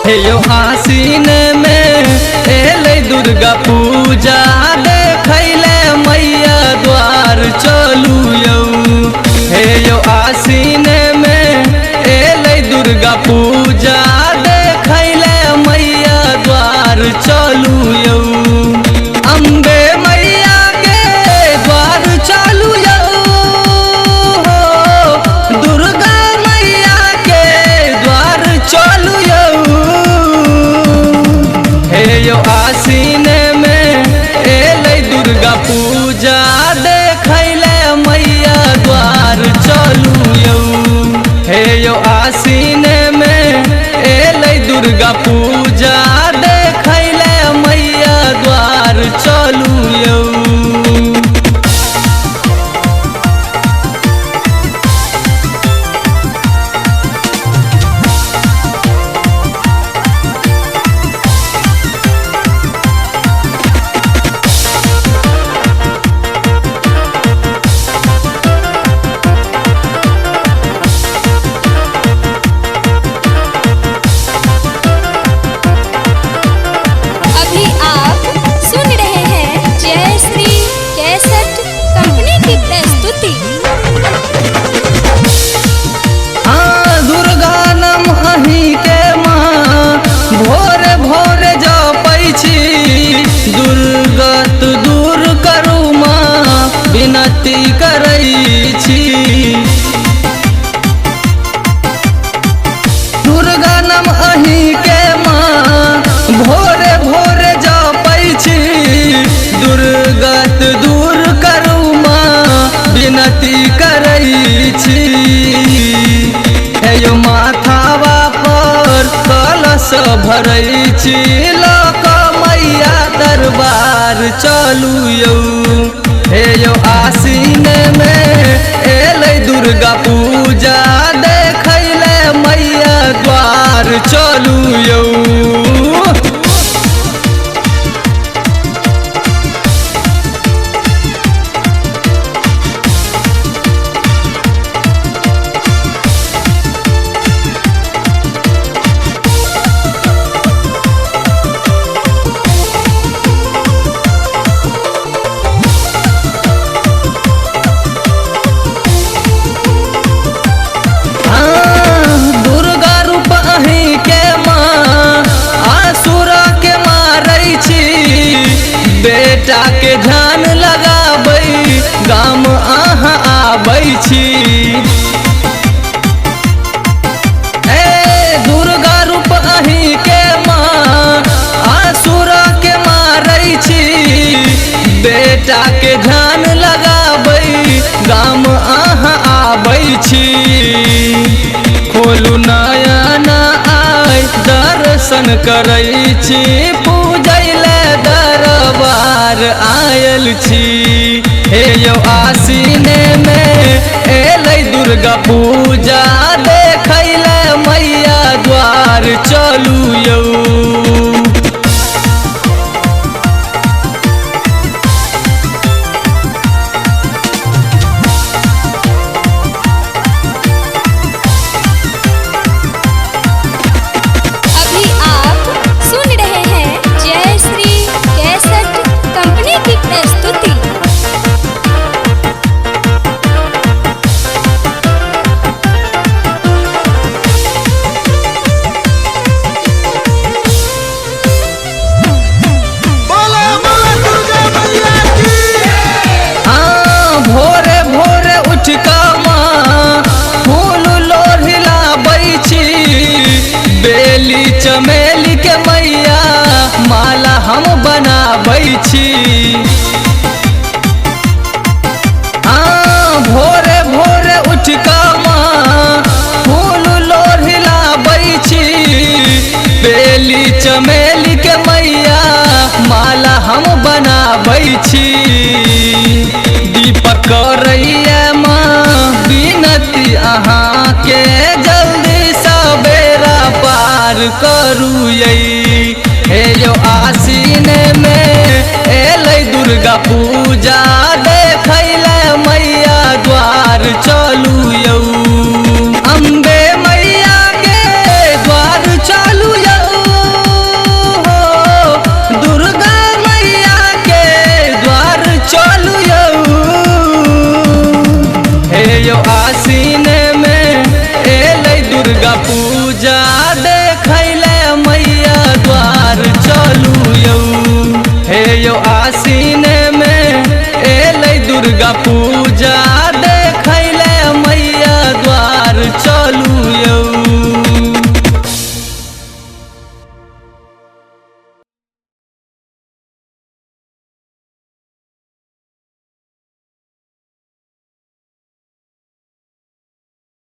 हे यो आसीन में एले दुर्गा पूजा देखैले मैया द्वार चलू यौ। हे यो आसीन में एले दुर्गा पूजा देखैले मैया द्वार चलू यौ। अम्बे मैया के द्वार चलू यौ, दुर्गा मैया के द्वार चलू यौ। हे यो आसीन में एले दुर्गा पूजा देखैले मैया द्वार चलू यौ। हे यो आसीन में एले दुर्गा पूजा देखैले मैया द्वार चलू यौ। विनती करै छी दुर्गा नाम अहीं के माँ, भोरे भोरे जपै छी दुर्गत दूर करू माँ विनती करै छी। हे यो माथावा पर कलश भरै छी लोक मैया दरबार चलू यौ। हे यो आसीन में एले दुर्गा पूजा देखैले मैया द्वार चलू यौ। बेटा के ध्यान लगाबै गाम अहाँ आबै छी। ए दुर्गा रूप अहीं के माँ आसुर के मारै छी। बेटा के ध्यान लगाबै गाम अहाँ आबै छी। खोलू नयन आय दर्शन करै छी, पूजैले दरबार आयल छी। हे यो आसीन में एले दुर्गा पूजा देखैले मैया द्वार चलू यौ। चमेली के मैया माला हम बनाबै छी। हाँ भोरे भोरे उठ कऽ माँ फूल लोढ़ी लाबै छी। बेली चमेली के मैया माला हम बनाबै छी। दीपक करैया माँ विनती अहाँ के जल्दी सवेरा पार करू।